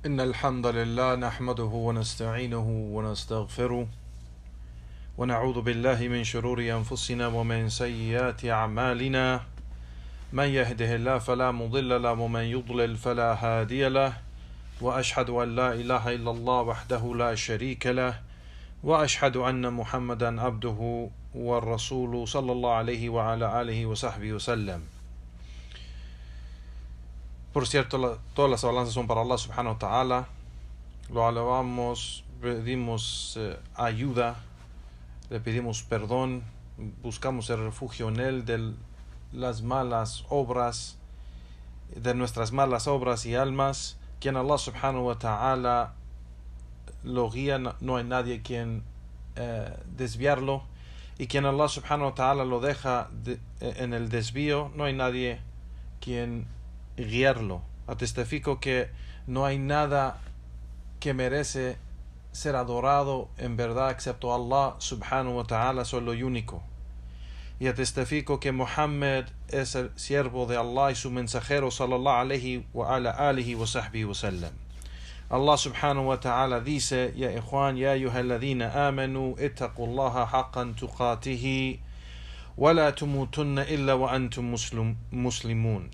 إن الحمد لله نحمده ونستعينه ونستغفره ونعوذ بالله من شرور أنفسنا ومن سيئات أعمالنا من يهده الله فلا مضل له ومن يضلل فلا هادي له وأشهد أن لا إله إلا الله وحده لا شريك له وأشهد أن محمدا عبده والرسول صلى الله عليه وعلى آله وصحبه وسلم. Por cierto, todas las alabanzas son para Allah subhanahu wa ta'ala. Lo alabamos, pedimos ayuda, le pedimos perdón, buscamos el refugio en Él de las malas obras, de nuestras malas obras y almas. Quien Allah subhanahu wa ta'ala lo guía, no hay nadie quien desviarlo. Y quien Allah subhanahu wa ta'ala lo deja en el desvío, no hay nadie quien guiarlo. Testifico que no hay nada que merece ser adorado en verdad excepto Allah subhanahu wa ta'ala, solo y único. Y testifico que Muhammad es el siervo de Allah y su mensajero sallallahu alayhi wa ala alihi wa sahbihi wa sallam. Allah subhanahu wa ta'ala dice: Ya ikhwan, ya ayyuhalladhina amanu ittaqullaha haqqan tuqatihi wa la tumutunna illa wa antum muslimun.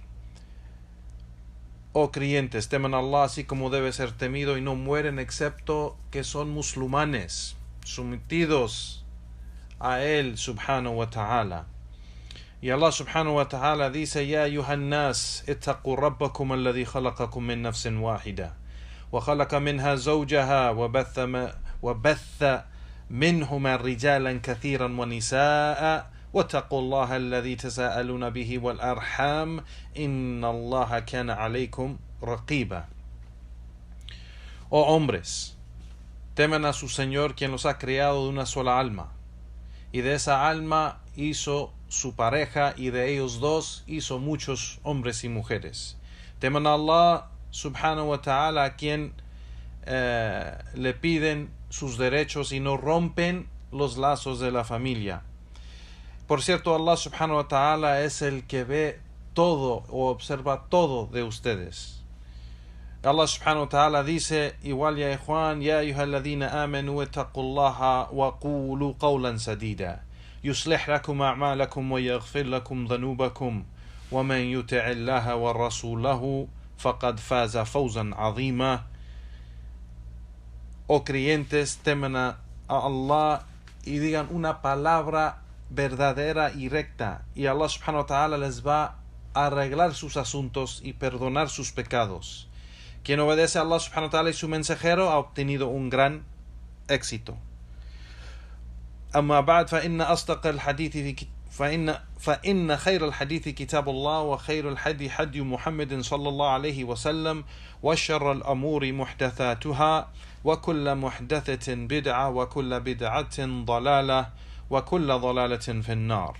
Oh creyentes, teman a Allah así como debe ser temido y no mueren excepto que son musulmanes, sometidos a Él subhanahu wa ta'ala. Y Allah subhanahu wa ta'ala dice: Ya ayuhan nas, ittaqu rabbakum alladhi khalaqakum min nafsin wahida wa khalaqa minha zawjaha wa batha minhuma rijalan kathiran wa nisaa واتقوا الله الذي تساءلون به والأرحام إن الله كان عليكم رقيبا. Oh hombres, temen a su Señor, quien los ha creado de una sola alma, y de esa alma hizo su pareja, y de ellos dos hizo muchos hombres y mujeres. Temen a Allah subhanahu wa ta'ala, a quien le piden sus derechos y no rompen los lazos de la familia. Por cierto, Allah subhanahu wa ta'ala es el que ve todo o observa todo de ustedes. Allah subhanahu wa ta'ala dice igual: Ya ikhwan, ya ayyuhalladhina amanu ittaqullaha wa qulu qawlan sadida yuslih lakum a'malakum wa yaghfir lakum dhunubakum wa man yuti'illaha wa rasulahu faqad faza fawzan 'azima. Oh creyentes, teman a Allah y digan una palabra verdadera y recta, y Allah subhanahu wa ta'ala les va a arreglar sus asuntos y perdonar sus pecados. Quien obedece a Allah subhanahu wa ta'ala y su mensajero ha obtenido un gran éxito. أما بعد فإن أصدق الحديث فإن خير الحديث كتاب الله وخير الحدي حدي محمد صلى الله عليه وسلم وشر الأمور محدثاتها وكل محدثة بدعة وكل بدعة ضلالة وكل ضلالة في النار.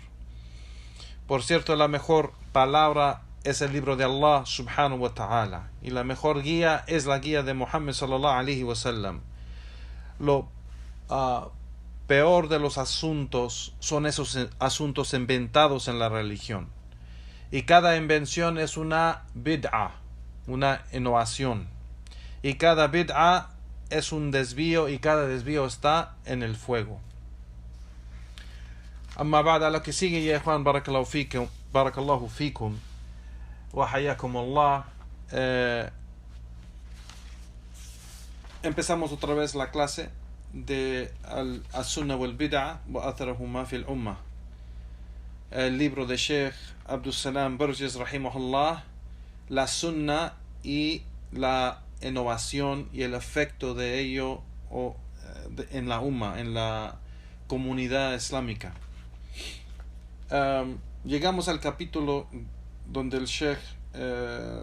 Por cierto, la mejor palabra es el libro de Allah subhanahu wa ta'ala, y la mejor guía es la guía de Muhammad sallallahu alayhi wa sallam. Lo peor de los asuntos son esos asuntos inventados en la religión, y cada invención es una bid'a, una innovación, y cada bid'a es un desvío, y cada desvío está en el fuego. أما بعد, a lo que sigue, ya Juan, barakallahu fikum wa hayakum Allah. Empezamos otra vez la clase de al-Sunnah wal-Bid'ah wa atharahuma fil ummah, el libro de Sheikh Abdul Salam Burgess rahimahullah, la Sunnah y la innovación y el efecto de ello en la ummah, en la comunidad islámica. Llegamos al capítulo donde el Sheikh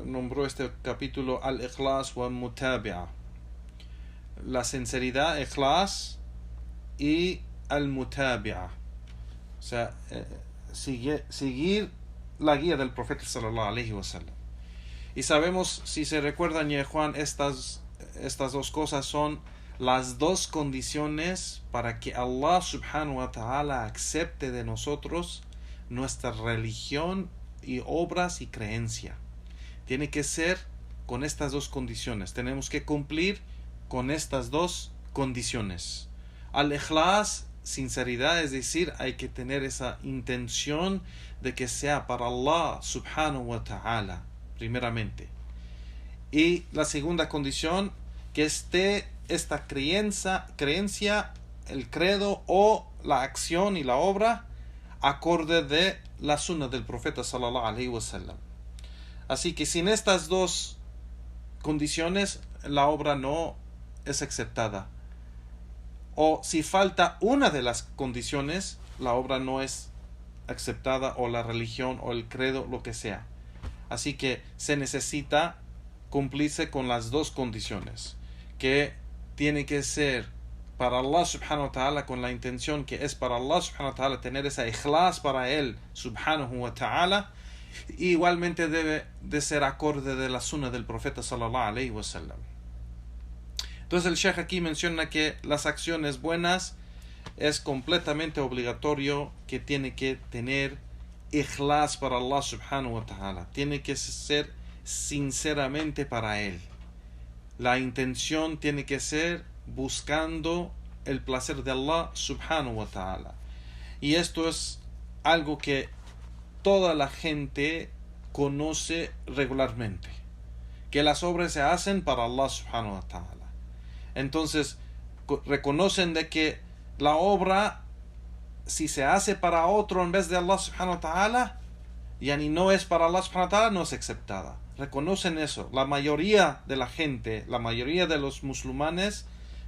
nombró este capítulo al-Ikhlas wa al-Mutabi'a, la sinceridad, ikhlas, y al-Mutabi'a, o sea, seguir la guía del profeta sallallahu alayhi wa sallam. Y sabemos, si se recuerdan, ya Juan, estas dos cosas son las dos condiciones para que Allah subhanahu wa ta'ala acepte de nosotros nuestra religión y obras y creencia. Tiene que ser con estas dos condiciones. Tenemos que cumplir con estas dos condiciones. Al-Ikhlas, sinceridad, es decir, hay que tener esa intención de que sea para Allah subhanahu wa ta'ala, primeramente. Y la segunda condición, que esté esta creencia, el credo o la acción y la obra acorde de la sunna del profeta sallallahu alaihi wasallam. Así que sin estas dos condiciones la obra no es aceptada. O si falta una de las condiciones, la obra no es aceptada, o la religión o el credo, lo que sea. Así que se necesita cumplirse con las dos condiciones, que tiene que ser para Allah subhanahu wa ta'ala, con la intención que es para Allah subhanahu wa ta'ala, tener esa ikhlas para él subhanahu wa ta'ala. Igualmente debe de ser acorde de la sunna del profeta sallallahu alaihi wasallam. Entonces el Sheikh aquí menciona que las acciones buenas es completamente obligatorio que tiene que tener ikhlas para Allah subhanahu wa ta'ala. Tiene que ser sinceramente para él. La intención tiene que ser buscando el placer de Allah subhanahu wa ta'ala. Y esto es algo que toda la gente conoce regularmente, que las obras se hacen para Allah subhanahu wa ta'ala. Entonces reconocen de que la obra, si se hace para otro en vez de Allah subhanahu wa ta'ala, yani no es para Allah subhanahu wa ta'ala, no es aceptada. Reconocen eso. La mayoría de la gente, la mayoría de los musulmanes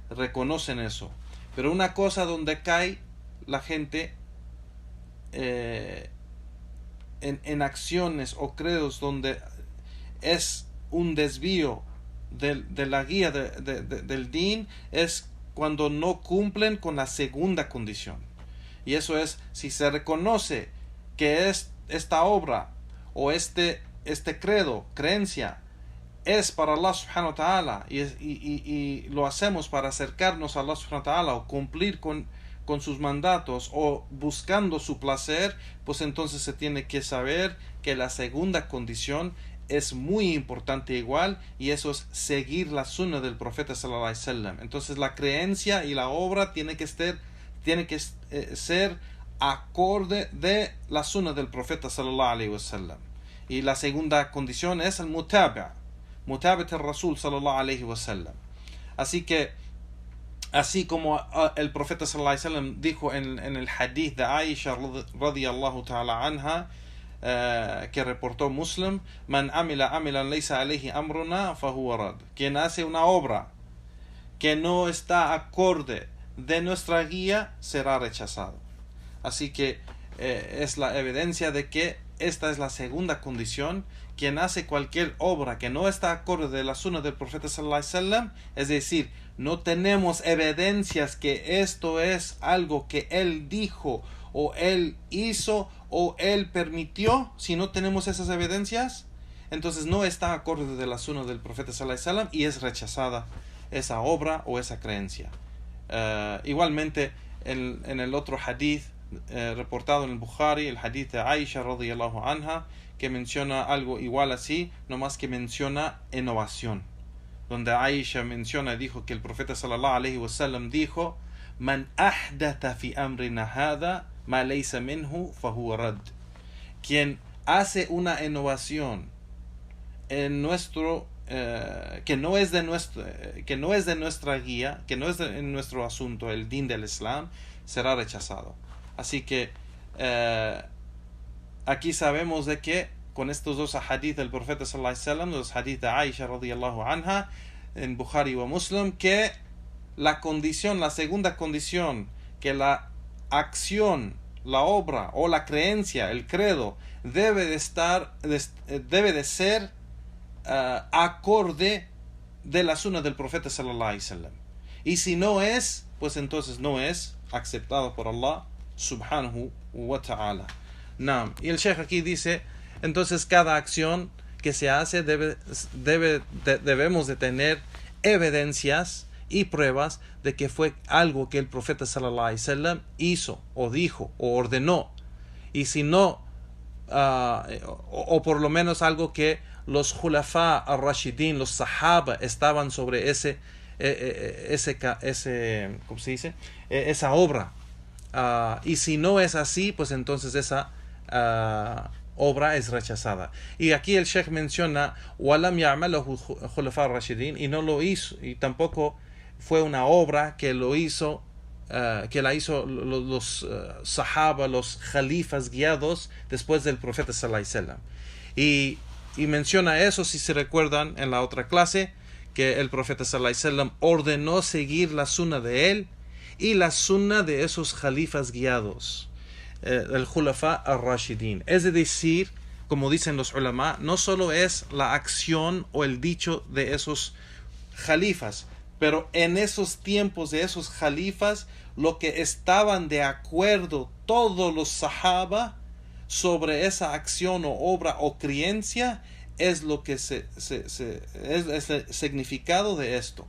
reconocen eso. Pero una cosa donde cae la gente en acciones o credos donde es un desvío de la guía del din, es cuando no cumplen con la segunda condición. Y eso es, si se reconoce que esta obra o este credo, creencia, es para Allah subhanahu wa ta'ala, y lo hacemos para acercarnos a Allah subhanahu wa ta'ala, o cumplir con sus mandatos, o buscando su placer, pues entonces se tiene que saber que la segunda condición es muy importante igual, y eso es seguir la sunna del profeta sallallahu alaihi wasallam. Entonces la creencia y la obra tiene que ser acorde de la sunna del profeta sallallahu alaihi wasallam. Y la segunda condición es el mutabat el Rasul sallallahu alaihi wasallam. Así que, así como el profeta sallallahu alaihi wasallam dijo en el hadith de Aisha radiyallahu ta'ala anha, que reportó Muslim, man amila amilan laysa alayhi amruna fahuwa rad. Quien hace una obra que no está acorde de nuestra guía será rechazado. Así que es la evidencia de que esta es la segunda condición. Quien hace cualquier obra que no está acorde de la sunna del profeta sallallahu alaihi wasallam, es decir, no tenemos evidencias que esto es algo que él dijo o él hizo o él permitió, si no tenemos esas evidencias, entonces no está acorde de la sunna del profeta sallallahu alaihi wasallam y es rechazada esa obra o esa creencia. Igualmente en el otro hadith reportado en el Bukhari, el hadith de Aisha radiyallahu anha, que menciona algo igual así, nomás que menciona innovación, donde Aisha menciona y dijo que el profeta sallallahu alaihi wasallam dijo: man ahdatha fi amrina hadha ma laysa minhu fahuwa rad. Quien hace una innovación en nuestro que no es de nuestra guía, que no es en nuestro asunto, el din del Islam, será rechazado. Así que aquí sabemos de que con estos dos hadith del profeta sallallahu alaihi wasallam, los hadith de Aisha radiyallahu anha en Bukhari o Muslim, que la segunda condición, que la acción, la obra o la creencia, el credo, debe de ser acorde de la sunna del profeta sallallahu alaihi wasallam. Y si no es, pues entonces no es aceptado por Allah subhanahu wa ta'ala. Y el Sheikh aquí dice, entonces cada acción que se hace debemos de tener evidencias y pruebas de que fue algo que el profeta sallallahu alaihi wasallam hizo o dijo o ordenó, y si no, o por lo menos algo que los Khulafa al-Rashidin, los Sahaba, estaban sobre ¿cómo se dice? Esa obra. Y si no es así, pues entonces esa obra es rechazada. Y aquí el Sheikh menciona Walam ya'malahu Khulafa al-Rashidin, y no lo hizo, y tampoco fue una obra que lo hizo que la hizo los Sahaba, los Khalifas guiados después del profeta sallallahu alaihi wasallam. Y menciona eso, si se recuerdan en la otra clase, que el profeta sallallahu alaihi wasallam ordenó seguir la sunna de él y la sunna de esos Khalifas guiados, el Khulafa al-Rashidin. Es decir, como dicen los ulama, no solo es la acción o el dicho de esos Khalifas, pero en esos tiempos de esos Khalifas, lo que estaban de acuerdo todos los Sahaba sobre esa acción o obra o creencia, es lo que es el significado de esto.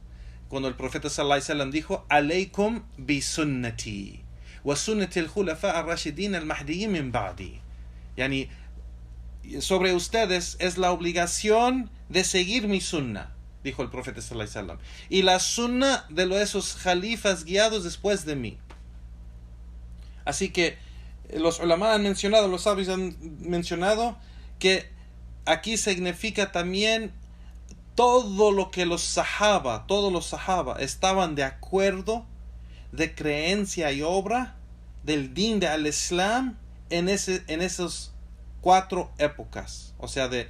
Cuando el profeta sallallahu alaihi wasallam dijo alaykum bi sunnati wa sunnati al-khulafa ar-rashidin al-mahdiyyin min ba'di, yani sobre ustedes es la obligación de seguir mi sunna, dijo el profeta sallallahu alaihi wasallam, y la sunna de esos Khalifas guiados después de mí. Así que los ulama han mencionado, los sabios han mencionado que aquí significa también todo lo que todos los sahaba estaban de acuerdo de creencia y obra del din de al-Islam en esas 4 épocas, o sea, del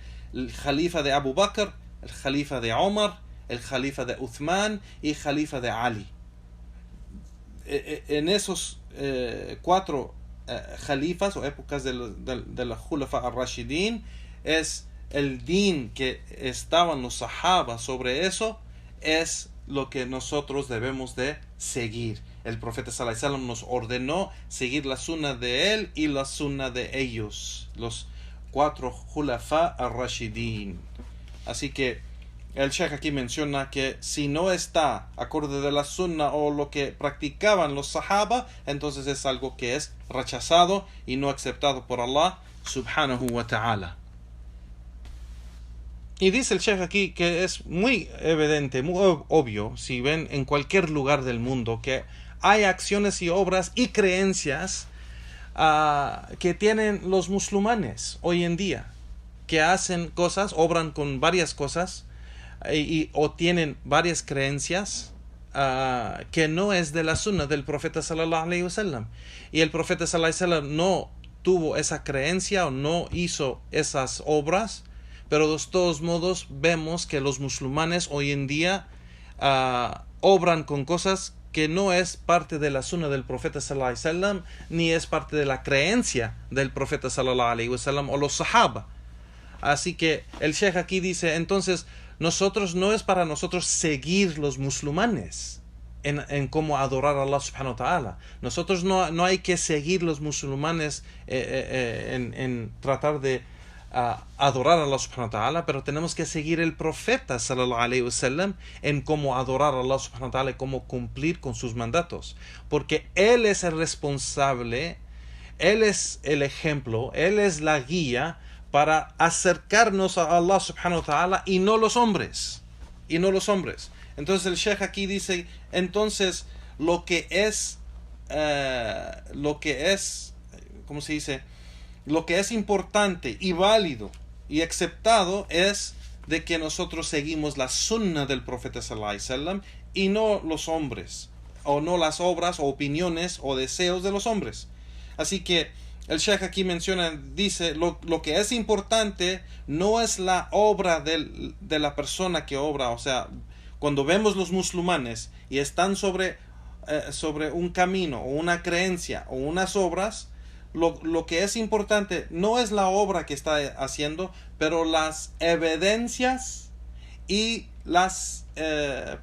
Khalifa de Abu Bakr, el Khalifa de Omar, el Khalifa de Uthman y el Khalifa de Ali. En esos 4 Khalifas o épocas de la Khulafa al-Rashidin, es el din que estaban los Sahaba sobre eso, es lo que nosotros debemos de seguir. El profeta sallallahu alaihi wasallam nos ordenó seguir la sunna de él y la sunna de ellos, los 4 Khulafa al-Rashidin. Así que el Sheikh aquí menciona que si no está acorde de la sunna o lo que practicaban los Sahaba, entonces es algo que es rechazado y no aceptado por Allah subhanahu wa ta'ala. Y dice el Sheikh aquí que es muy evidente, muy obvio, si ven en cualquier lugar del mundo, que hay acciones y obras y creencias que tienen los musulmanes hoy en día, que hacen cosas, obran con varias cosas o tienen varias creencias que no es de la sunna del profeta sallallahu alaihi wasallam. Y el profeta sallallahu alaihi wasallam no tuvo esa creencia o no hizo esas obras, pero de todos modos vemos que los musulmanes hoy en día obran con cosas que no es parte de la sunna del profeta sallallahu alaihi wasallam, ni es parte de la creencia del profeta sallallahu alaihi wasallam o los sahaba. Así que el Sheikh aquí dice, entonces nosotros no es para nosotros seguir los musulmanes en cómo adorar a Allah subhanahu wa ta'ala. Nosotros no hay que seguir los musulmanes en tratar de adorar a Allah subhanahu wa ta'ala, pero tenemos que seguir el profeta sallallahu alaihi wasallam en cómo adorar a Allah subhanahu wa ta'ala y cómo cumplir con sus mandatos, porque él es el responsable, él es el ejemplo, él es la guía para acercarnos a Allah subhanahu wa ta'ala y no los hombres. Entonces el Sheikh aquí dice, entonces lo que es ¿cómo se dice? Lo que es importante y válido y aceptado es de que nosotros seguimos la sunna del profeta sallallahu alaihi wasallam y no los hombres, o no las obras o opiniones o deseos de los hombres. Así que el Sheikh aquí dice, lo que es importante no es la obra de la persona que obra. O sea, cuando vemos los musulmanes y están sobre un camino o una creencia o unas obras, lo que es importante no es la obra que está haciendo, pero las evidencias y las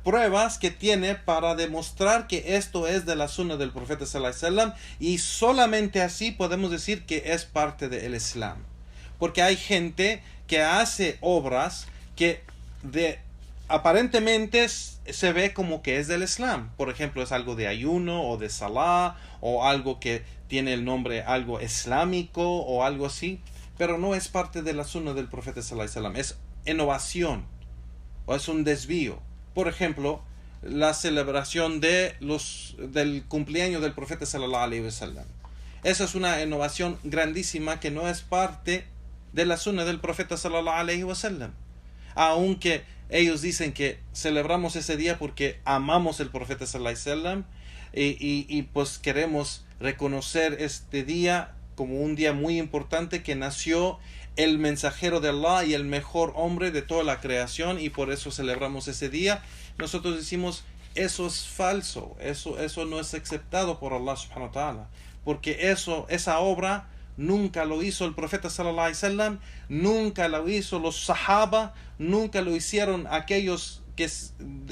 pruebas que tiene para demostrar que esto es de la sunna del profeta sallallahu alaihi wasallam, y solamente así podemos decir que es parte del Islam. Porque hay gente que hace obras que aparentemente se ve como que es del Islam. Por ejemplo, es algo de ayuno o de salah o algo que tiene el nombre algo islámico o algo así, pero no es parte de la sunna del profeta sallallahu alaihi wasallam. Es innovación o es un desvío. Por ejemplo, la celebración del cumpleaños del profeta sallallahu alaihi wasallam. Esa es una innovación grandísima que no es parte de la sunna del profeta sallallahu alaihi wasallam. Aunque ellos dicen que celebramos ese día porque amamos el profeta sallallahu alaihi wasallam y pues queremos reconocer este día como un día muy importante que nació el mensajero de Allah y el mejor hombre de toda la creación, y por eso celebramos ese día. Nosotros decimos, eso es falso, eso no es aceptado por Allah subhanahu wa ta'ala, porque esa obra nunca lo hizo el profeta sallallahu alaihi wasallam, nunca lo hizo los sahaba, nunca lo hicieron aquellos que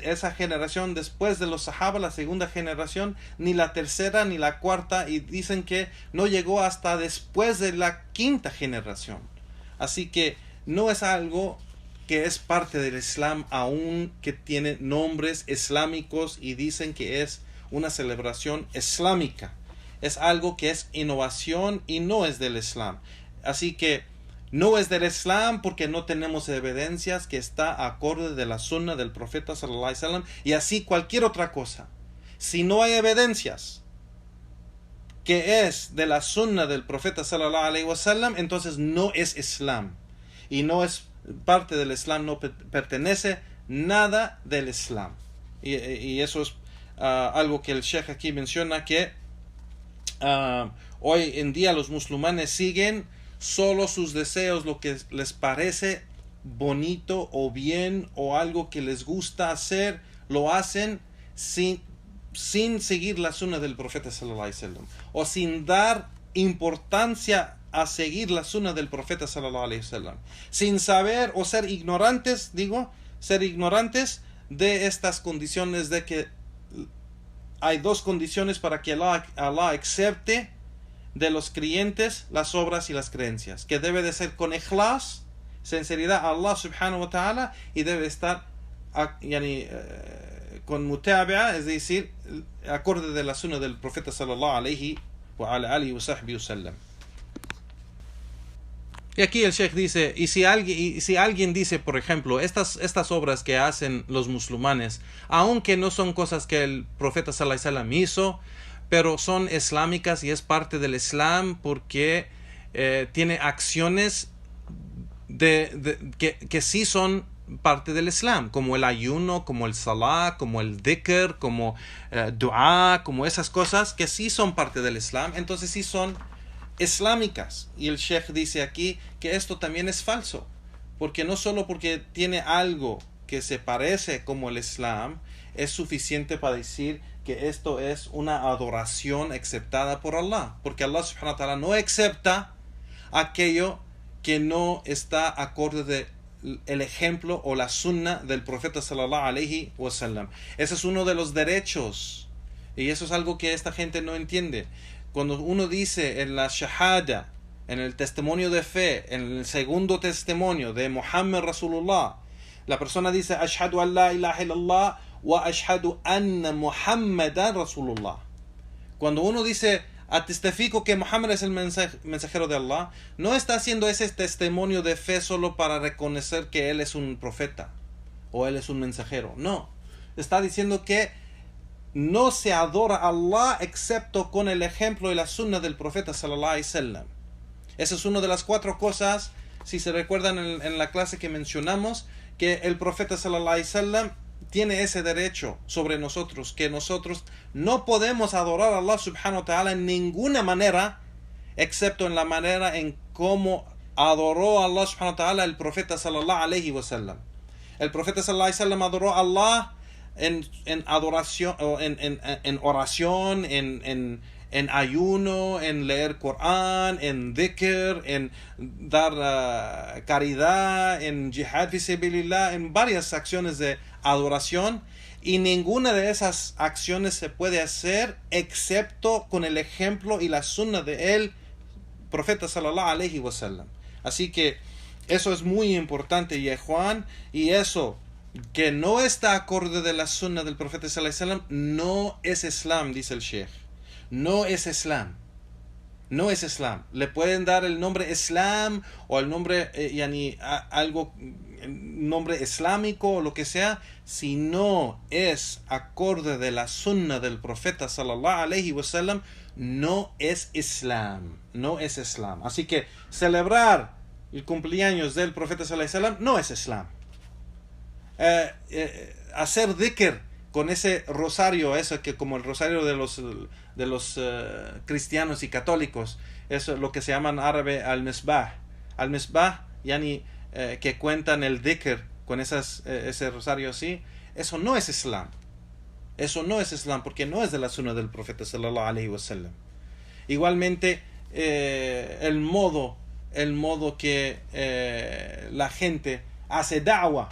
esa generación después de los sahaba, la segunda generación, ni la tercera ni la cuarta, y dicen que no llegó hasta después de la quinta generación. Así que no es algo que es parte del Islam, aún que tiene nombres islámicos y dicen que es una celebración islámica. Es algo que es innovación y no es del Islam. Así que no es del Islam porque no tenemos evidencias que está acorde de la sunna del profeta sallallahu alaihi wasallam, y así cualquier otra cosa. Si no hay evidencias que es de la sunna del profeta sallallahu alaihi wasallam, entonces no es Islam y no es parte del Islam, no pertenece nada del Islam. Y eso es algo que el Sheikh aquí menciona, que hoy en día los musulmanes siguen solo sus deseos, lo que les parece bonito o bien o algo que les gusta hacer, lo hacen sin seguir la sunna del profeta sallallahu alaihi wasallam, o sin dar importancia a seguir la sunna del profeta sallallahu alaihi wasallam, sin saber o ser ignorantes, de estas condiciones, de que hay dos condiciones para que Allah acepte de los creyentes las obras y las creencias, que debe de ser con ikhlas, sinceridad a Allah subhanahu wa ta'ala, y debe estar con mutabi'a, es decir, acorde de la sunna del profeta sallallahu alaihi wa ala alihi wa sahbihi wasallam. Y aquí el Sheikh dice, y si alguien dice, por ejemplo, estas obras que hacen los musulmanes, aunque no son cosas que el profeta sallallahu alaihi wasallam hizo, pero son islámicas y es parte del Islam porque tiene acciones que sí son parte del Islam, como el ayuno, como el salah, como el dhikr, como dua, como esas cosas que sí son parte del Islam, entonces sí son islámicas. Y el Sheikh dice aquí que esto también es falso, porque no solo porque tiene algo que se parece como el Islam es suficiente para decir que esto es una adoración aceptada por Allah, porque Allah subhanahu wa ta'ala no acepta aquello que no está acorde de el ejemplo o la sunna del profeta sallallahu alaihi wasallam. Ese es uno de los derechos, y eso es algo que esta gente no entiende. Cuando uno dice en la shahada, en el testimonio de fe, en el segundo testimonio de Muhammad Rasulullah, la persona dice ashhadu an la ilaha illallah wa ashhadu anna Muhammadan Rasulullah. Cuando uno dice testifico que Muhammad es el mensajero de Allah, no está haciendo ese testimonio de fe solo para reconocer que él es un profeta o él es un mensajero. No, está diciendo que no se adora a Allah excepto con el ejemplo y la sunna del profeta sallallahu alaihi wasallam. Esa es una de las 4 cosas, si se recuerdan en la clase que mencionamos, que el profeta sallallahu alaihi wasallam tiene ese derecho sobre nosotros, que nosotros no podemos adorar a Allah subhanahu wa ta'ala en ninguna manera, excepto en la manera en cómo adoró a Allah subhanahu wa ta'ala el profeta sallallahu alaihi wasallam. El profeta sallallahu alaihi wasallam adoró a Allah en adoración, en oración, en ayuno, en leer Corán, en dhikr, en dar caridad, en jihad fi sabilillah, en varias acciones de adoración, y ninguna de esas acciones se puede hacer excepto con el ejemplo y la sunna de el profeta sallallahu alaihi wasallam. Así que eso es muy importante, y Juan, y eso que no está acorde de la sunna del profeta sallallahu alaihi wasallam no es Islam, dice el Sheikh. No es Islam. No es Islam. Le pueden dar el nombre Islam o el nombre algo nombre islámico o lo que sea, si no es acorde de la sunna del profeta sallallahu alaihi wasallam, no es Islam, no es Islam. Así que celebrar el cumpleaños del profeta sallallahu alaihi wasallam no es Islam. Hacer dhikr con ese rosario, eso que como el rosario de los cristianos y católicos, eso es lo que se llama en árabe al-misbah. Al-misbah, yani que cuentan el dhikr con ese rosario así, eso no es Islam. Eso no es Islam, porque no es de la sunna del profeta sallallahu alaihi wasallam. Igualmente, el modo que la gente hace da'wah,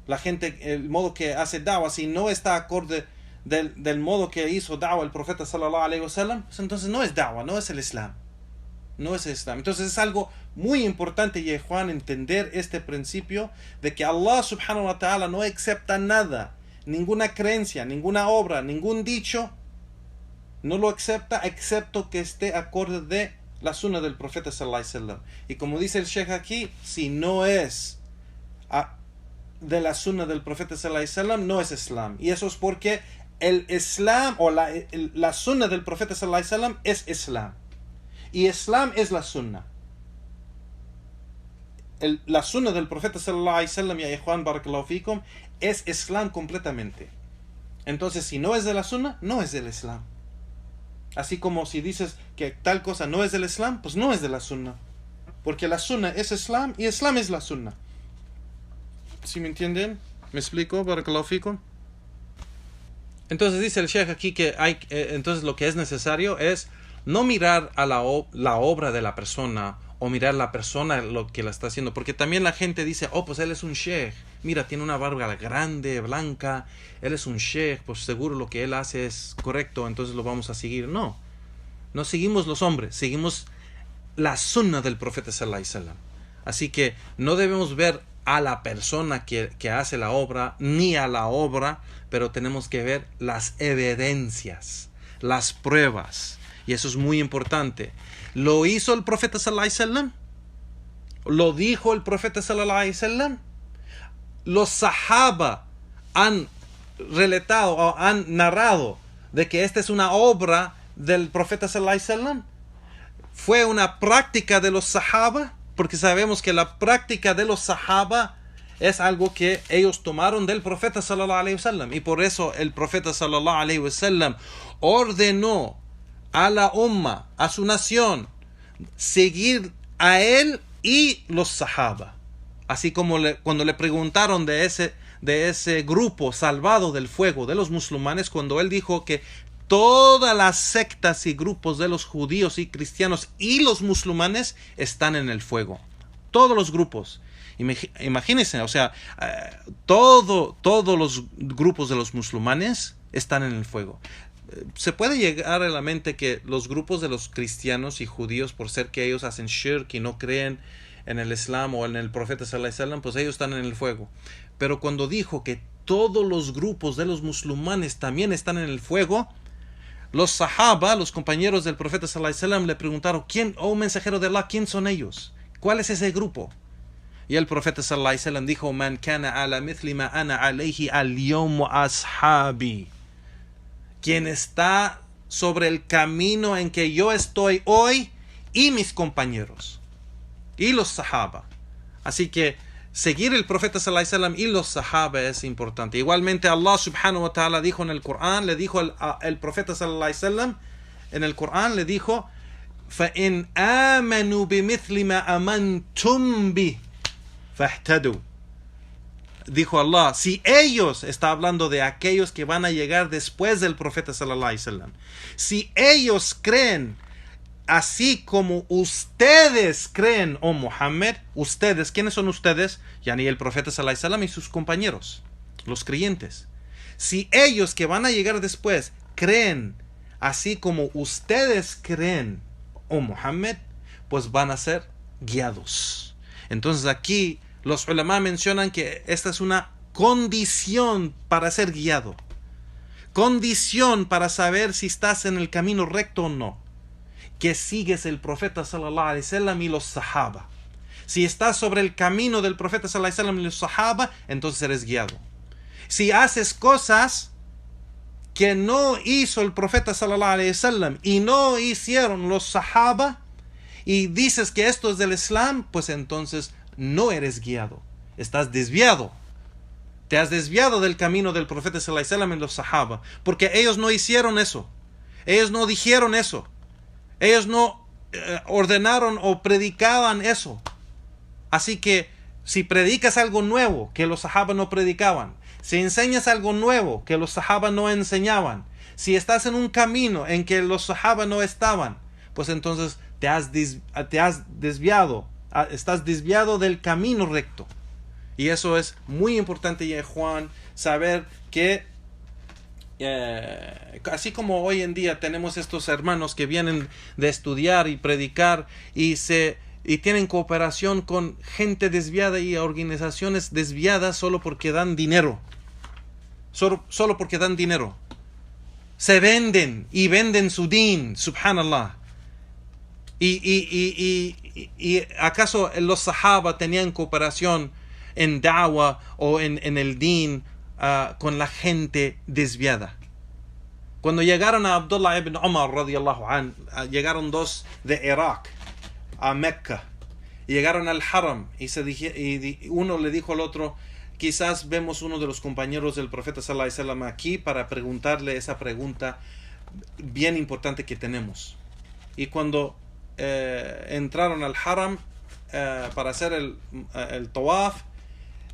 el modo que hace da'wah, si no está acorde del modo que hizo da'wah el profeta sallallahu alaihi wasallam, pues entonces no es da'wah, no es el Islam. No es el Islam. Entonces es algo muy importante, Juan, entender este principio de que Allah subhanahu wa ta'ala no acepta nada, ninguna creencia, ninguna obra, ningún dicho, no lo acepta excepto que esté acorde de la sunna del profeta sallallahu alaihi wasallam. Y como dice el Sheikh aquí, si no es de la sunna del profeta sallallahu alaihi wasallam, no es Islam. Y eso es porque el Islam o la sunna del profeta sallallahu alaihi wasallam es Islam. Y Islam es la sunna. La sunna del profeta sallallahu alaihi wasallam, ya ikhwan barakallahu fikum, es Islam completamente. Entonces, si no es de la sunna, no es del Islam. Así como si dices que tal cosa no es del Islam, pues no es de la sunna. Porque la sunna es Islam y Islam es la sunna. ¿Sí me entienden? ¿Me explico? Barakallahu fikum. Entonces dice el Sheikh aquí que entonces lo que es necesario es no mirar a la obra de la persona o mirar la persona lo que la está haciendo, porque también la gente dice, pues él es un sheikh, mira, tiene una barba grande, blanca, él es un sheikh, pues seguro lo que él hace es correcto, entonces lo vamos a seguir. No seguimos los hombres, seguimos la sunna del profeta sallallahu alaihi wasallam. Así que no debemos ver a la persona que hace la obra, ni a la obra, pero tenemos que ver las evidencias, las pruebas. Y eso es muy importante. ¿Lo hizo el profeta sallallahu alaihi wasallam? ¿Lo dijo el profeta sallallahu alaihi wasallam? Los sahaba han relatado o han narrado de que esta es una obra del profeta sallallahu alaihi wasallam. ¿Fue una práctica de los sahaba? Porque sabemos que la práctica de los sahaba es algo que ellos tomaron del profeta sallallahu alaihi wasallam. Y por eso el profeta sallallahu alaihi wasallam ordenó a la umma, a su nación, seguir a él y los sahaba. Así como cuando le preguntaron de ese grupo salvado del fuego de los musulmanes, cuando él dijo que todas las sectas y grupos de los judíos y cristianos y los musulmanes están en el fuego. Todos los grupos. Imagínense, o sea, todos los grupos de los musulmanes están en el fuego. Se puede llegar a la mente que los grupos de los cristianos y judíos, por ser que ellos hacen shirk y no creen en el Islam o en el profeta sallallahu alaihi wasallam, pues ellos están en el fuego. Pero cuando dijo que todos los grupos de los musulmanes también están en el fuego, los sahaba, los compañeros del profeta sallallahu alaihi wasallam, le preguntaron, mensajero de Allah, ¿quién son ellos? ¿Cuál es ese grupo? Y el profeta sallallahu alaihi wasallam dijo, man kana ala mithli ma ana alayhi al-yawm ashabi. Quien está sobre el camino en que yo estoy hoy y mis compañeros y los sahaba. Así que seguir el profeta sallallahu alaihi wasallam y los sahaba es importante. Igualmente Allah subhanahu wa ta'ala dijo en el Corán, le dijo el profeta sallallahu alaihi wasallam en el Corán, le dijo, فَإِنْ آمَنُوا بِمِثْلِ مَا أَمَنْتُمْ بِهِ فَاهْتَدُوا. Dijo Allah, si ellos, está hablando de aquellos que van a llegar después del profeta sallallahu alaihi wasallam, si ellos creen así como ustedes creen, Muhammad, ustedes, ¿quiénes son ustedes? Yani el profeta sallallahu alaihi wasallam y sus compañeros, los creyentes. Si ellos que van a llegar después creen así como ustedes creen, Muhammad, pues van a ser guiados. Entonces aquí los ulama mencionan que esta es una condición para ser guiado. Condición para saber si estás en el camino recto o no. Que sigues el profeta sallallahu alaihi wasallam y los sahaba. Si estás sobre el camino del profeta sallallahu alaihi wasallam y los sahaba, entonces eres guiado. Si haces cosas que no hizo el profeta sallallahu alaihi wasallam y no hicieron los sahaba, y dices que esto es del Islam, pues entonces no eres guiado. Estás desviado. Te has desviado del camino del profeta sallallahu alaihi wasallam y los sahaba, porque ellos no hicieron eso. Ellos no dijeron eso. Ellos no ordenaron o predicaban eso. Así que si predicas algo nuevo que los sahaba no predicaban, si enseñas algo nuevo que los sahaba no enseñaban, si estás en un camino en que los sahaba no estaban, pues entonces te has desviado, estás desviado del camino recto. Y eso es muy importante, ya Juan, saber que así como hoy en día tenemos estos hermanos que vienen de estudiar y predicar y tienen cooperación con gente desviada y organizaciones desviadas solo porque dan dinero. Solo porque dan dinero. Se venden y venden su din, subhanallah. ¿Y acaso los sahaba tenían cooperación en da'wah o en el din con la gente desviada? Cuando llegaron a Abdullah ibn Umar radiyallahu an, llegaron dos de Irak a Mecca, llegaron al Haram y uno le dijo al otro: quizás vemos uno de los compañeros del profeta sallallahu alaihi wasallam aquí para preguntarle esa pregunta bien importante que tenemos. Y cuando entraron al Haram para hacer el tawaf,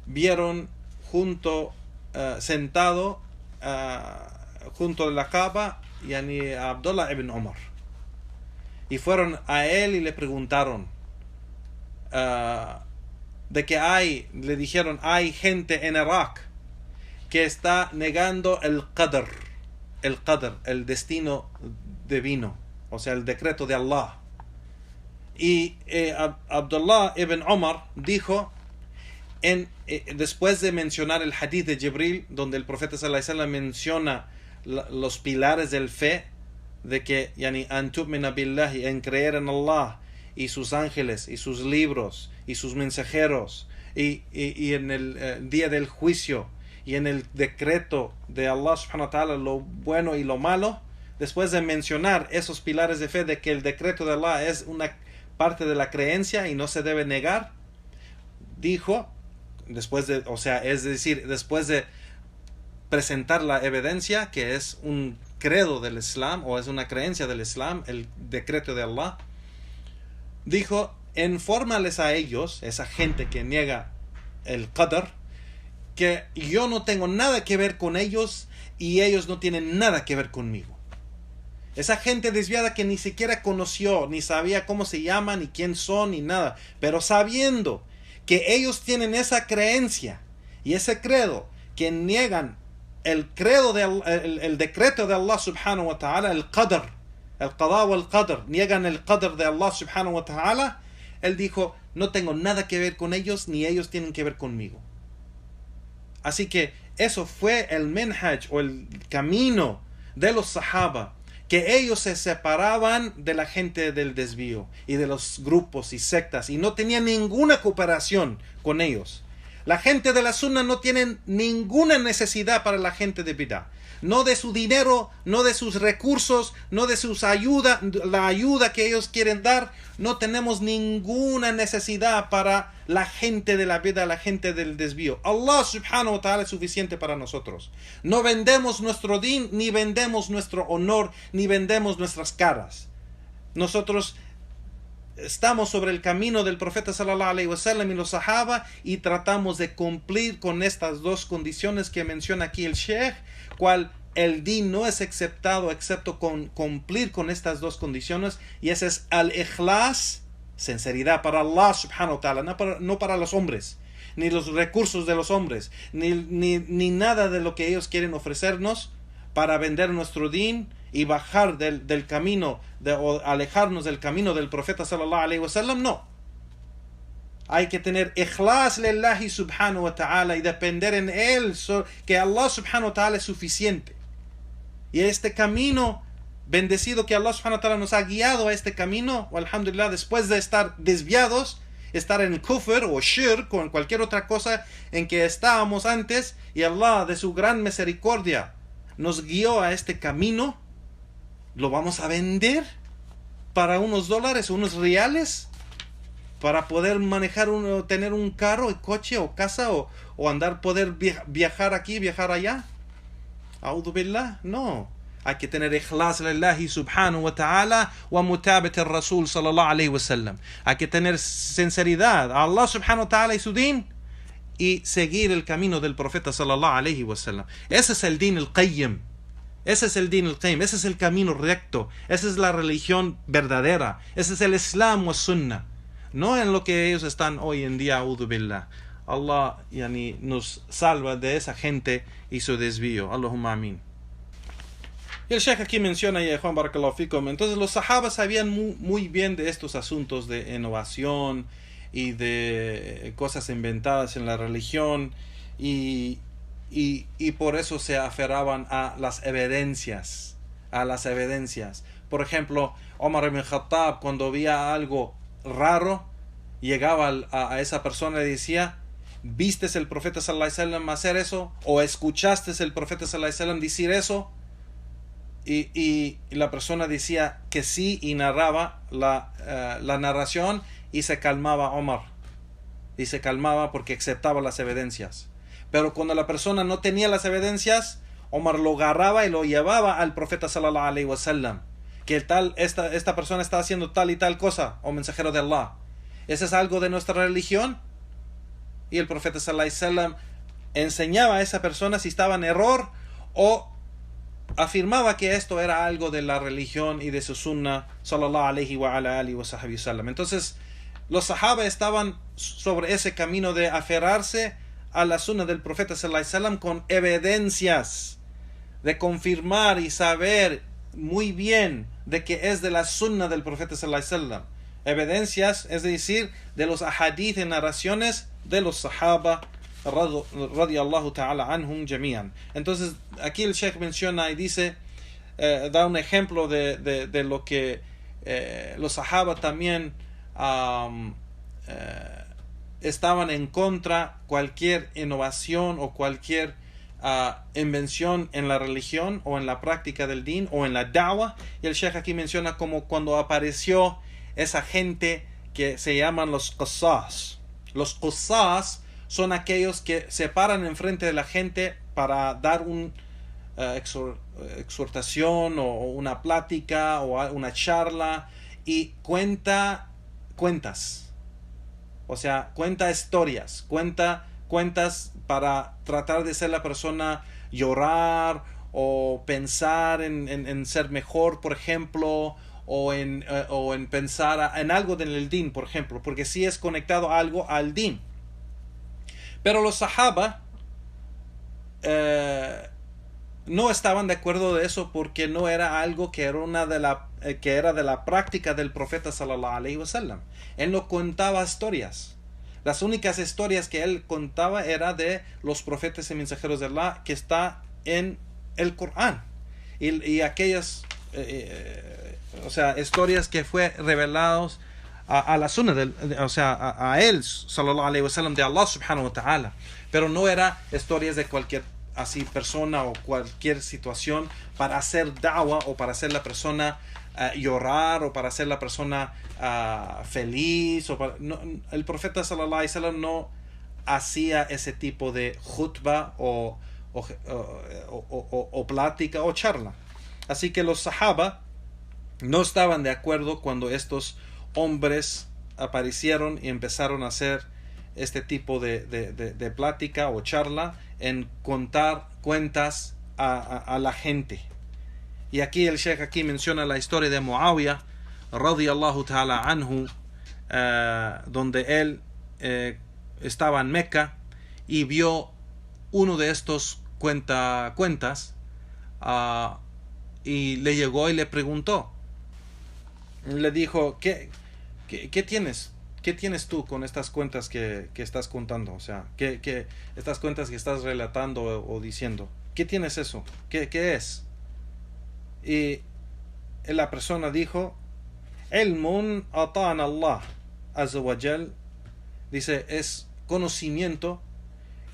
vieron sentado junto a la Kaaba a Abdullah ibn Umar, y fueron a él y le preguntaron de que le dijeron: hay gente en Irak que está negando el qadr, el destino divino, o sea, el decreto de Allah. Y Abdullah ibn Umar dijo, después de mencionar el hadith de Jibril, donde el profeta sallallahu alaihi wasallam menciona los pilares del fe, de que an tu'mina billahi, en creer en Allah y sus ángeles y sus libros y sus mensajeros y en el día del juicio y en el decreto de Allah subhanahu wa ta'ala, lo bueno y lo malo. Después de mencionar esos pilares de fe, de que el decreto de Allah es una parte de la creencia y no se debe negar, dijo, después de presentar la evidencia que es un credo del Islam o es una creencia del Islam, el decreto de Allah, dijo: infórmales a ellos, esa gente que niega el qadr, que yo no tengo nada que ver con ellos y ellos no tienen nada que ver conmigo. Esa gente desviada que ni siquiera conoció, ni sabía cómo se llaman, ni quién son, ni nada, pero sabiendo que ellos tienen esa creencia y ese credo, que niegan el decreto de Allah subhanahu wa ta'ala, el qadr, el qada wa el qadr, niegan el qadr de Allah subhanahu wa ta'ala. Él dijo: no tengo nada que ver con ellos, ni ellos tienen que ver conmigo. Así que eso fue el manhaj o el camino de los sahaba, que ellos se separaban de la gente del desvío y de los grupos y sectas y no tenían ninguna cooperación con ellos. La gente de la sunna no tiene ninguna necesidad para la gente de bid'ah, no de su dinero, no de sus recursos, no de la ayuda que ellos quieren dar. No tenemos ninguna necesidad para la gente de la bid'ah, la gente del desvío. Allah subhanahu wa ta'ala es suficiente para nosotros. No vendemos nuestro din, ni vendemos nuestro honor, ni vendemos nuestras caras. Nosotros estamos sobre el camino del profeta sallallahu alaihi wasallam y los sahaba, y tratamos de cumplir con estas dos condiciones que menciona aquí el Sheikh, cual el din no es aceptado excepto con cumplir con estas dos condiciones, y ese es al-ikhlas, sinceridad para Allah subhanahu wa ta'ala, no para los hombres, ni los recursos de los hombres, ni nada de lo que ellos quieren ofrecernos para vender nuestro din y bajar del camino o alejarnos del camino del profeta sallallahu alaihi wasallam. No, hay que tener ikhlas lillahi subhanahu wa ta'ala y depender en él, que Allah subhanahu wa ta'ala es suficiente. Y este camino bendecido que Allah subhanahu wa ta'ala nos ha guiado a este camino, alhamdulillah, después de estar desviados, estar en kufr o shirk o en cualquier otra cosa en que estábamos antes, y Allah de su gran misericordia nos guió a este camino, ¿lo vamos a vender para unos dólares, unos reales? Para poder manejar, tener un carro, coche o casa o andar, poder viajar aquí, viajar allá. A'udhu billah, no. Hay que tener ikhlas lillahi subhanahu wa ta'ala wa mutabat al-Rasul sallallahu alayhi wa sallam. Hay que tener sinceridad a Allah subhanahu wa ta'ala y su din, y seguir el camino del profeta sallallahu alayhi wa sallam. Ese es el din al-Qayyim. Ese es el din al-Qayyim. Ese es el camino recto. Esa es la religión verdadera. Ese es el Islam wa Sunnah. No en lo que ellos están hoy en día, a'udhu billah. Allah nos salva de esa gente y su desvío. Allahumma amin. Y el Sheikh aquí menciona, y Juan Barakallahu Fikum, entonces los sahabas sabían muy bien de estos asuntos de innovación y de cosas inventadas en la religión, y por eso se aferraban a las evidencias. Por ejemplo, Omar ibn Khattab, cuando veía algo raro, llegaba a esa persona y le decía: ¿vistes el profeta sallallahu alaihi wasallam hacer eso? ¿O escuchaste el profeta sallallahu alaihi wasallam decir eso? Y la persona decía que sí, y narraba la narración, y se calmaba Omar. Y se calmaba porque aceptaba las evidencias. Pero cuando la persona no tenía las evidencias, Omar lo agarraba y lo llevaba al profeta sallallahu alaihi wasallam. Que esta persona está haciendo tal y tal cosa, o mensajero de Allah. ¿Ese es algo de nuestra religión? Y el profeta sallallahu alaihi wasallam enseñaba a esa persona si estaba en error, o afirmaba que esto era algo de la religión y de su sunnah sallallahu alaihi wa ala alihi wa sahbihi sallam. Entonces los sahaba estaban sobre ese camino de aferrarse a la sunnah del profeta sallallahu alaihi wasallam con evidencias, de confirmar y saber muy bien de que es de la sunnah del profeta sallallahu alaihi wasallam. Evidencias, es decir, de los ahadith, en narraciones de los sahaba radiyallahu ta'ala anhum jami'an. Entonces aquí el Sheikh menciona y dice, da un ejemplo de lo que los sahaba también estaban en contra cualquier innovación o cualquier invención en la religión o en la práctica del din o en la da'wah. Y el Sheikh aquí menciona como cuando apareció esa gente que se llaman los qussas. Los qussas son aquellos que se paran enfrente de la gente para dar una exhortación o una plática o una charla, y cuentas, o sea, cuenta historias, cuentas para tratar de ser la persona, llorar o pensar en ser mejor, por ejemplo, o en pensar en algo del din, por ejemplo, porque sí es conectado algo al din. Pero los sahaba no estaban de acuerdo de eso, porque no era algo que era de la práctica del profeta sallallahu alaihi wasallam. Él no contaba historias. Las únicas historias que él contaba era de los profetas y mensajeros de Allah, que está en el Corán, y aquellas o sea, historias que fue revelados a la sunnah a él sallallahu alaihi wasallam, de Allah subhanahu wa ta'ala. Pero no era historias de cualquier persona o cualquier situación para hacer da'wah, o para hacer la persona llorar, o para hacer la persona feliz, el profeta sallallahu alaihi wasallam no hacía ese tipo de khutbah o plática o charla. Así que los sahaba no estaban de acuerdo cuando estos hombres aparecieron y empezaron a hacer este tipo de plática o charla, en contar cuentas a la gente. Y aquí el Sheikh aquí menciona la historia de Muawiyah radiyallahu ta'ala anhu, donde él estaba en Meca y vio uno de estos cuentas, y le llegó y le preguntó, le dijo: ¿Qué tienes? ¿Qué tienes tú con estas cuentas que estás contando? O sea, ¿qué estas cuentas que estás relatando o diciendo? ¿Qué tienes eso? ¿Qué es? Y la persona dijo: Ilmun ata'ana Allah azza wa jal Dice, es conocimiento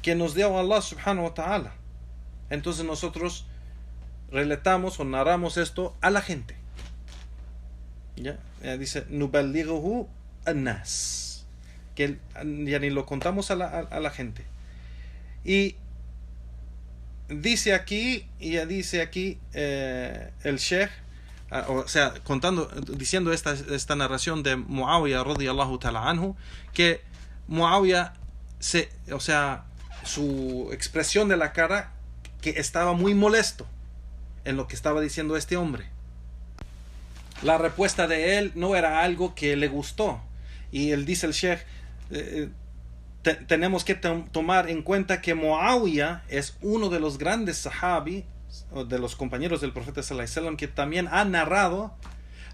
que nos dio Allah subhanahu wa ta'ala. Entonces nosotros relatamos o narramos esto a la gente. ¿Ya? Dice, nuballighuhu an-nas. Que ya ni lo contamos a la gente. Y dice aquí el Sheikh, o sea, diciendo esta narración de Muawiyah radiyallahu ta'ala anhu, que Muawiyah su expresión de la cara, que estaba muy molesto en lo que estaba diciendo este hombre. La respuesta de él no era algo que le gustó. Y él dice, el Sheikh, tenemos que tomar en cuenta que Muawiyah es uno de los grandes sahabi, de los compañeros del profeta sallallahu alaihi wasallam, que también ha narrado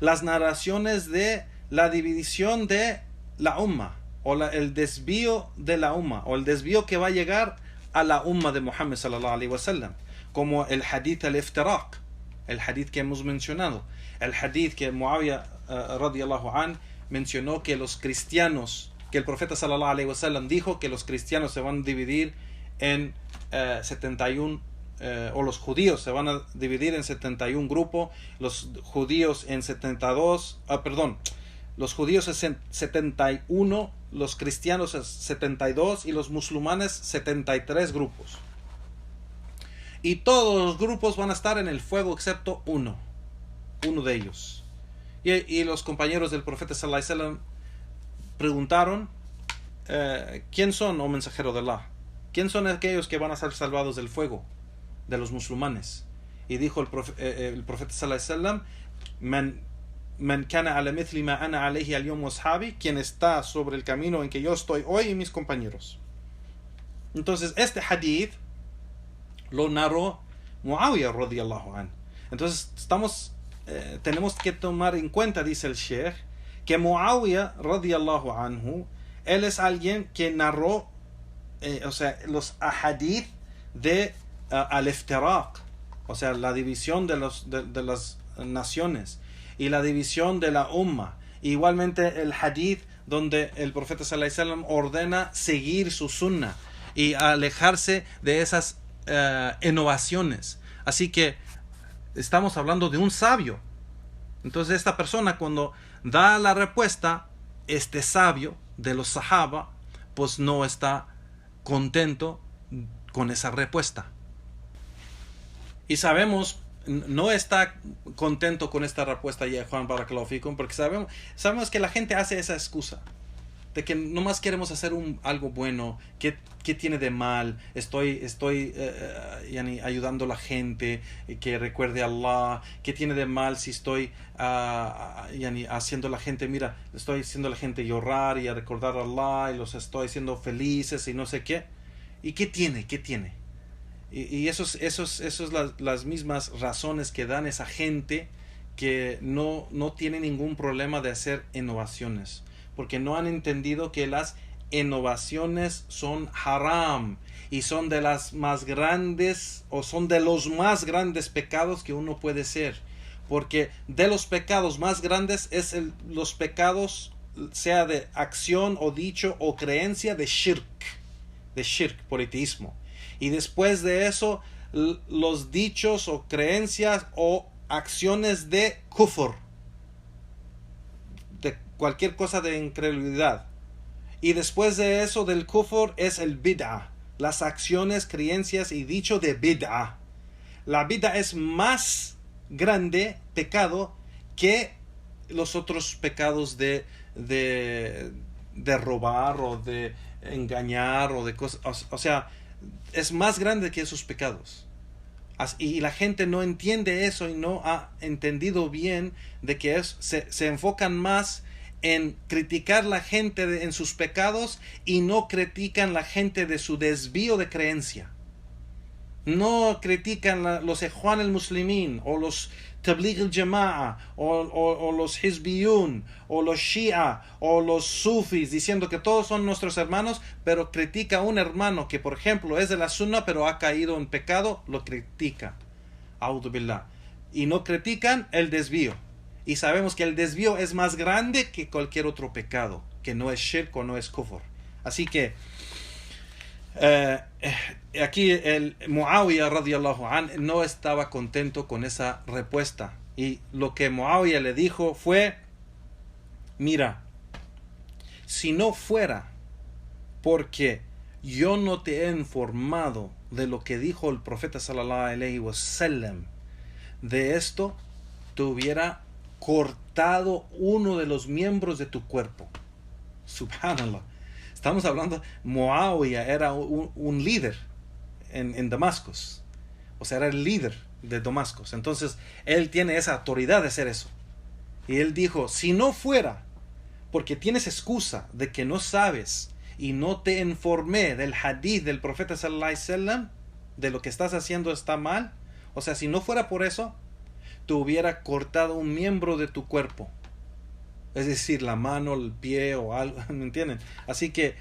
las narraciones de la división de la umma, o el desvío de la umma, o el desvío que va a llegar a la umma de Muhammad sallallahu alaihi wasallam, como el hadith al-iftiraq, el hadith que hemos mencionado, el hadith que Muawiyah radiyallahu an mencionó, que los cristianos, que el profeta sallallahu alaihi wasallam dijo que los cristianos se van a dividir en 71, o los judíos se van a dividir en 71 grupos, los judíos en 72, los judíos en 71, los cristianos en 72 y los musulmanes 73 grupos. Y todos los grupos van a estar en el fuego excepto uno de ellos. Y los compañeros del profeta sallallahu alaihi wasallam preguntaron, ¿quién son, oh mensajero de Allah? ¿Quién son aquellos que van a ser salvados del fuego de los musulmanes? Y dijo el profeta sallallahu alaihi wasallam, man kana ala mithli ma ana alayhi al-yawm wa ashabi, quien está sobre el camino en que yo estoy hoy y mis compañeros. Entonces este hadith lo narró Muawiyah radiyallahu anhu. Entonces tenemos que tomar en cuenta, dice el Sheikh, que Muawiyah radiyallahu anhu, él es alguien que narró los ahadith de al-iftiraq, o sea, la división de las naciones y la división de la umma. Igualmente el hadith donde el profeta sallallahu alaihi wasallam ordena seguir su sunnah y alejarse de esas innovaciones. Así que estamos hablando de un sabio. Entonces esta persona, cuando da la respuesta, este sabio de los sahaba, pues no está contento con esa respuesta. Y sabemos, no está contento con esta respuesta ya Juan Barakallahu Fikum, porque sabemos que la gente hace esa excusa de que nomás queremos hacer algo bueno. ¿Qué tiene de mal? Estoy ayudando a la gente que recuerde a Allah. ¿Qué tiene de mal si estoy haciendo a la gente, mira, estoy haciendo a la gente llorar y a recordar a Allah, y los estoy haciendo felices y no sé qué? ¿Y qué tiene? Y esos las mismas razones que dan esa gente que no tiene ningún problema de hacer innovaciones, porque no han entendido que las innovaciones son haram y son de las más grandes, o son de los más grandes pecados que uno puede hacer, porque de los pecados más grandes es los pecados, sea de acción o dicho o creencia, de shirk, politeísmo. Y después de eso, los dichos o creencias o acciones de kufr, de cualquier cosa de incredulidad. Y después de eso, del kufr, es el bid'ah, las acciones, creencias y dicho de bid'ah. La bid'ah es más grande pecado que los otros pecados de robar o de engañar o de cosas. O sea, es más grande que esos pecados. Y la gente no entiende eso y no ha entendido bien de que se enfocan más en criticar la gente en sus pecados y no critican la gente de su desvío de creencia. No critican los Ikhwan al-Muslimin o los Tabligh al-Jama'a o los Hizbiyun o los Shia o los Sufis, diciendo que todos son nuestros hermanos, pero critica a un hermano que, por ejemplo, es de la Sunna pero ha caído en pecado, lo critica. A'udhu billah. Y no critican el desvío. Y sabemos que el desvío es más grande que cualquier otro pecado, que no es shirk o no es kufr. Así que aquí el Muawiyah radiyallahu anh no estaba contento con esa respuesta, y lo que Muawiyah le dijo fue: mira, si no fuera porque yo no te he informado de lo que dijo el profeta sallallahu alaihi wasallam de esto, te hubiera cortado uno de los miembros de tu cuerpo. Subhanallah. Estamos hablando, Muawiyah era un líder en Damasco. O sea, era el líder de Damasco. Entonces, él tiene esa autoridad de hacer eso. Y él dijo: si no fuera porque tienes excusa de que no sabes y no te informé del hadith del profeta sallallahu alaihi wasallam, de lo que estás haciendo está mal, o sea, si no fuera por eso, te hubiera cortado un miembro de tu cuerpo, es decir, la mano, el pie o algo, ¿me entienden? Así que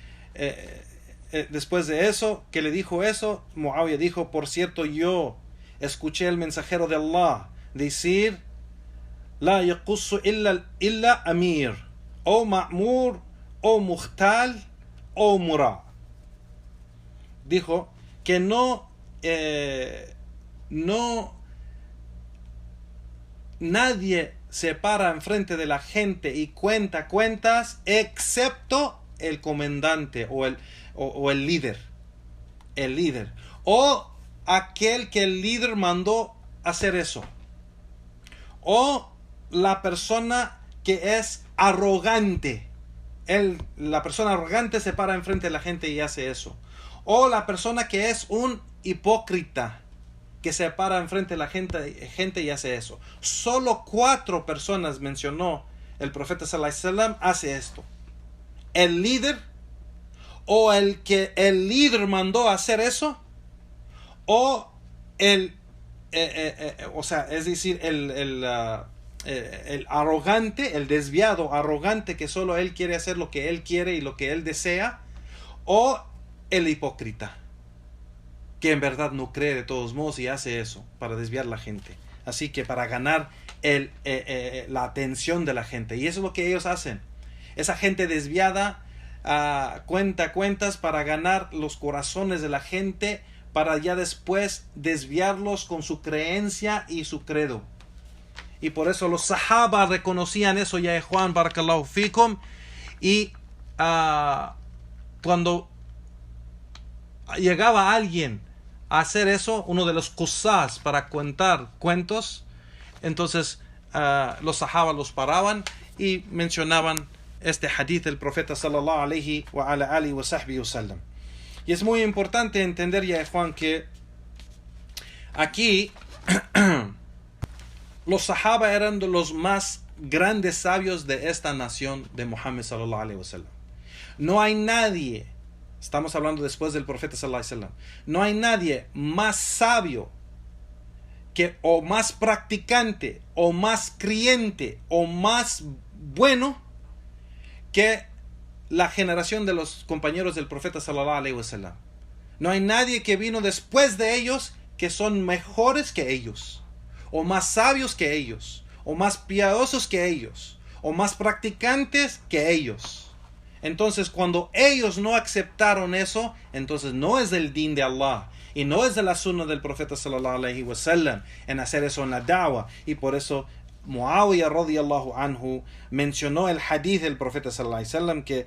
después de eso, que le dijo eso, Muawiyah dijo: por cierto, yo escuché al mensajero de Allah decir: la yaqussu illa amir, o ma'mur, o muhtal, o mura. Dijo que nadie se para enfrente de la gente y cuenta cuentas excepto el comandante o el líder. El líder. O aquel que el líder mandó hacer eso. O la persona que es arrogante. La persona arrogante se para enfrente de la gente y hace eso. O la persona que es un hipócrita, que se para enfrente de la gente y hace eso. Solo 4 personas mencionó el profeta sallallahu alaihi wasallam hace esto: el líder, o el que el líder mandó a hacer eso, o o sea, es decir, el arrogante, el desviado arrogante, que solo él quiere hacer lo que él quiere y lo que él desea, o el hipócrita, que en verdad no cree de todos modos y hace eso para desviar la gente. Así que para ganar la atención de la gente. Y eso es lo que ellos hacen. Esa gente desviada cuenta cuentas para ganar los corazones de la gente, para ya después desviarlos con su creencia y su credo. Y por eso los sahaba reconocían eso, ya Juan, barakallahu fikum. Y cuando llegaba alguien a hacer eso, uno de los qusas para contar cuentos, entonces los sahaba los paraban y mencionaban este hadith del profeta sallallahu alaihi wa ala alihi wa sahbihi wasallam. Y es muy importante entender, ya Juan, que aquí los sahaba eran de los más grandes sabios de esta nación de Muhammad sallallahu alaihi wasallam. No hay nadie, estamos hablando después del profeta sallallahu alaihi wasallam, no hay nadie más sabio o más practicante o más creyente o más bueno que la generación de los compañeros del profeta sallallahu alaihi wasallam. No hay nadie que vino después de ellos que son mejores que ellos, o más sabios que ellos, o más piadosos que ellos, o más practicantes que ellos. Entonces, cuando ellos no aceptaron eso, entonces no es del din de Allah y no es de la sunna del profeta sallallahu alaihi wasallam en hacer eso en la da'wah. Y por eso Muawiyah radiyallahu anhu mencionó el hadith del profeta sallallahu alaihi wasallam, que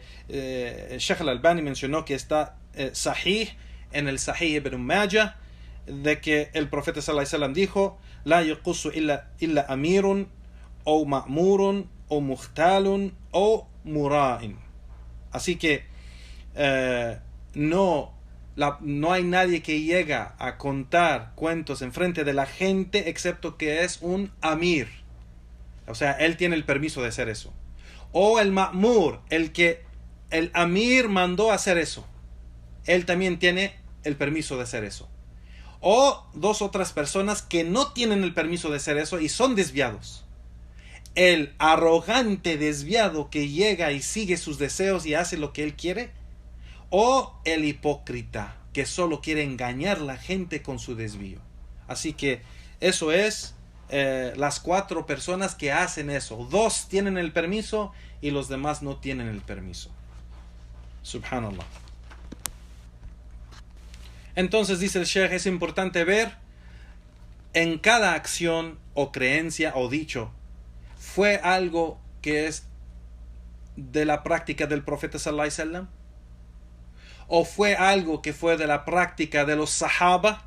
Sheikh al-Albani mencionó que está sahih en el Sahih ibn Majah, de que el profeta sallallahu alaihi wasallam dijo: la yaqussu illa amirun o ma'murun o muhtalun o mura'in. Así que no hay nadie que llega a contar cuentos en frente de la gente excepto que es un amir. O sea, él tiene el permiso de hacer eso. O el ma'mur, el que el amir mandó a hacer eso, él también tiene el permiso de hacer eso. O 2 otras personas que no tienen el permiso de hacer eso y son desviados. El arrogante desviado que llega y sigue sus deseos y hace lo que él quiere, o el hipócrita que solo quiere engañar a la gente con su desvío. Así que eso es las 4 personas que hacen eso. 2 tienen el permiso y los demás no tienen el permiso. Subhanallah. Entonces dice el Sheikh, es importante ver en cada acción o creencia o dicho, ¿fue algo que es de la práctica del profeta sallallahu alaihi wasallam? ¿O fue algo que fue de la práctica de los sahaba?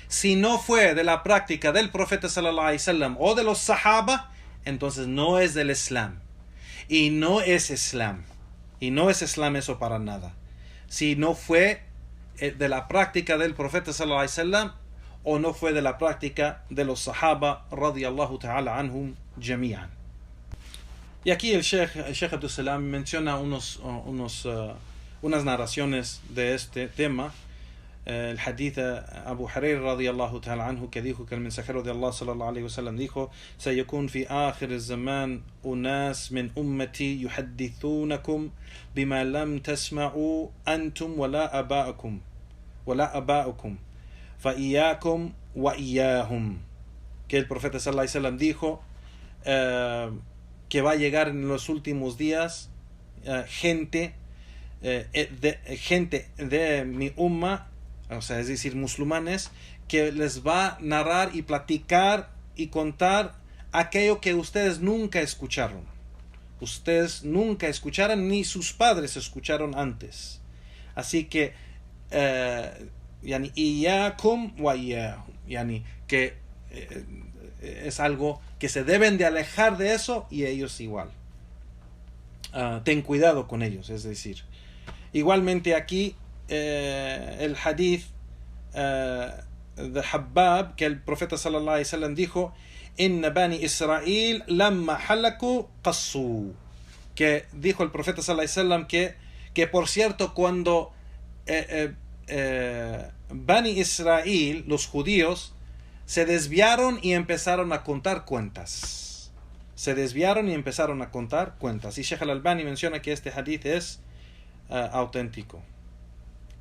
Si no fue de la práctica del profeta sallallahu alaihi wasallam o de los sahaba, entonces no es del Islam. Y no es Islam. Y no es Islam eso para nada. Si no fue de la práctica del profeta sallallahu alaihi wasallam o no fue de la práctica de los sahaba radiyallahu ta'ala anhum jami'an. Y aquí el Sheikh Abdul Salam menciona unas narraciones de este tema. El hadith Abu Hurairah radiyallahu ta'ala anhu, que dijo que el mensajero de Allah sallallahu alayhi wa sallam dijo: سيكون في آخر الزمان أناس من أمتي يحدثونكم بما لم تسمعوا أنتم ولا أباؤكم فإياكم وإياهم. Que el profeta sallallahu alayhi wa sallam dijo que va a llegar en los últimos días gente de mi umma, o sea, es decir, musulmanes, que les va a narrar y platicar y contar aquello que ustedes nunca escucharon. Ustedes nunca escucharon, ni sus padres escucharon antes. Así que, yani, iyakum wa iyahum, yani, que es algo que se deben de alejar de eso, y ellos igual. Ten cuidado con ellos, es decir. Igualmente aquí el hadith de Habbab, que el profeta sallallahu alaihi wasallam dijo: Inna bani Israel lamma halaku qassu. Que dijo el profeta sallallahu alaihi wasallam que por cierto, cuando bani Israel, los judíos, se desviaron y empezaron a contar cuentas. Se desviaron y empezaron a contar cuentas. Y Sheikh al-Albani menciona que este hadith es auténtico.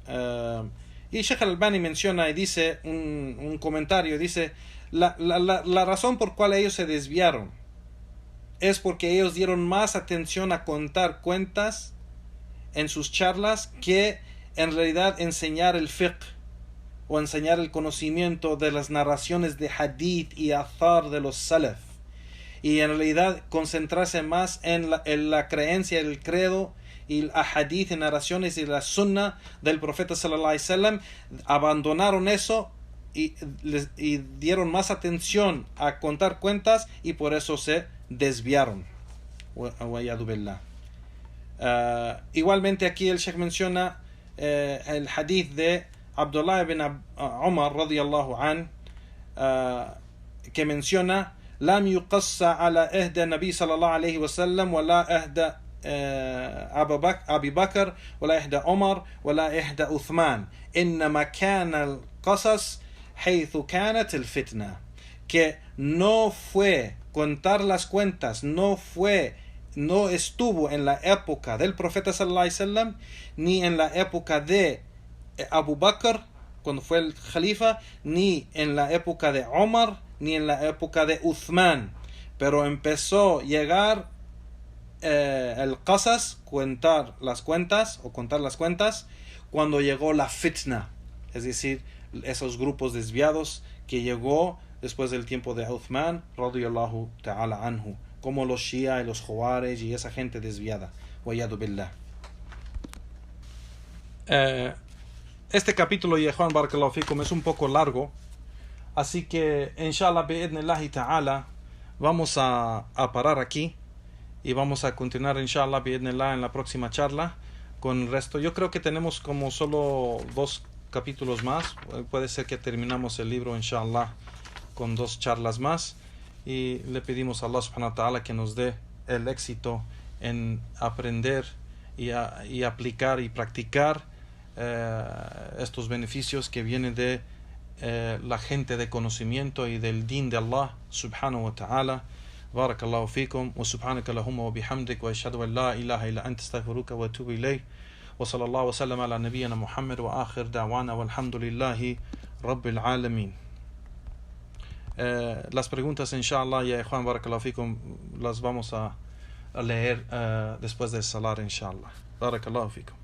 Y Sheikh al-Albani menciona y dice un comentario, dice: la razón por cual ellos se desviaron es porque ellos dieron más atención a contar cuentas en sus charlas que en realidad enseñar el fiqh o enseñar el conocimiento de las narraciones de hadith y athar de los salaf, y en realidad concentrarse más en la creencia, el credo y el hadith y narraciones y la sunnah del profeta sallallahu alaihi wasallam. Abandonaron eso y dieron más atención a contar cuentas, y por eso se desviaron. Igualmente aquí el Sheikh menciona el hadith de Abdullah ibn Umar radiyallahu an, que menciona: لم يقص على إحدى النبي صلى الله عليه وسلم ولا إحدى أبي بكر ولا إحدى عمر ولا إحدى عثمان إنما كان القصص حيث كانت الفتنة. Que no fue contar las cuentas, no estuvo en la época del profeta sallallahu alaihi wasallam, ni en la época de Abu Bakr cuando fue el califa, ni en la época de Omar, ni en la época de Uthman. Pero empezó a llegar el qasas, contar las cuentas, cuando llegó la fitna, es decir, esos grupos desviados que llegó después del tiempo de Uthman radiyallahu ta'ala anhu, como los Shia y los Khawarij y esa gente desviada. Wa'yadu billah. Este capítulo, Yehuan Barakallahu Fikum, es un poco largo, así que inshallah bi'idnillahi ta'ala vamos a parar aquí y vamos a continuar inshallah bi'idnillah en la próxima charla con el resto. Yo creo que tenemos como solo 2 capítulos más. Puede ser que terminamos el libro inshallah con 2 charlas más, y le pedimos a Allah subhanahu wa ta'ala que nos dé el éxito en aprender y aplicar y practicar estos beneficios que vienen de la gente de conocimiento y del din de Allah subhanahu wa ta'ala. Barakallahu fikum wa subhanaka lahumma wa bihamdik wa ashhadu an la ilaha illa anta astaghfiruka wa atubu ilayk wa sallallahu wa sallam ala nabiyyina Muhammad wa akhir da'wana walhamdulillahi rabbil alamin. Las preguntas inshallah, ya Juan Barakallahu fikum, las vamos a leer después de salar, inshallah. Barakallahu fikum.